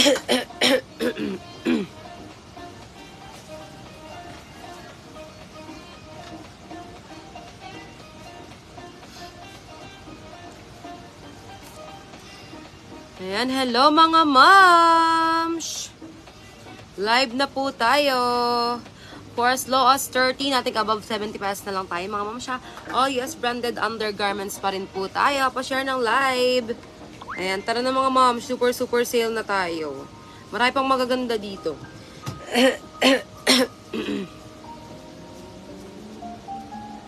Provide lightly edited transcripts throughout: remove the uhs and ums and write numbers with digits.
Ayan, hello mga moms! Live na po tayo. For as low as 30, natin above 70 pesos na lang tayo mga moms siya. Oh yes, branded undergarments pa rin po tayo. Pa-share ng live. Ayan, tara na mga moms, super sale na tayo. Marami pang magaganda dito.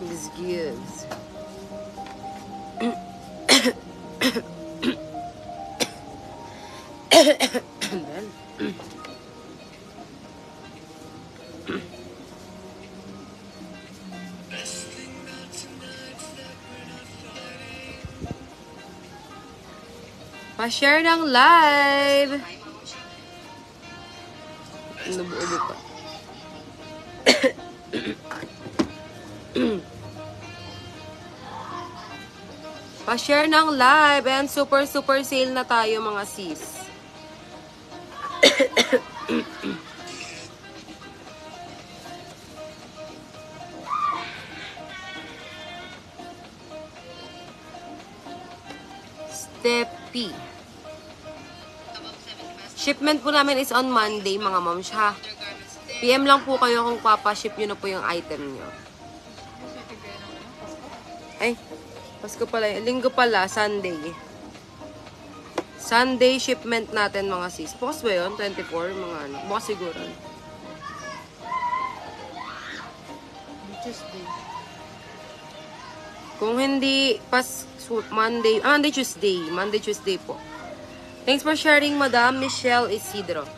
This gives. Pa-share ng live. Nabuo pa. Pa-share ng live and super sale na tayo mga sis. Steppy. Shipment po namin is on Monday, mga moms, ha? PM lang po kayo kung papaship nyo na po yung item nyo. Ay, Pasko pala. Linggo pala, Sunday. Sunday shipment natin, mga sis. Bukas ba yun? 24, mga ano. Bukas siguro. Tuesday. Kung hindi, Monday, Tuesday. Monday, Tuesday po. Thanks for sharing, Madam Michelle Isidro.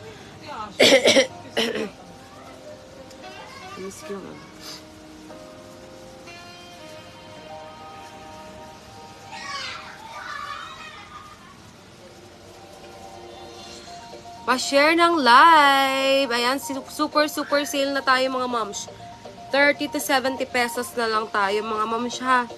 Miss ko nga. Pa-share ng live. Ayan, super sale na tayo mga moms. 30 to 70 pesos na lang tayo mga moms, ha.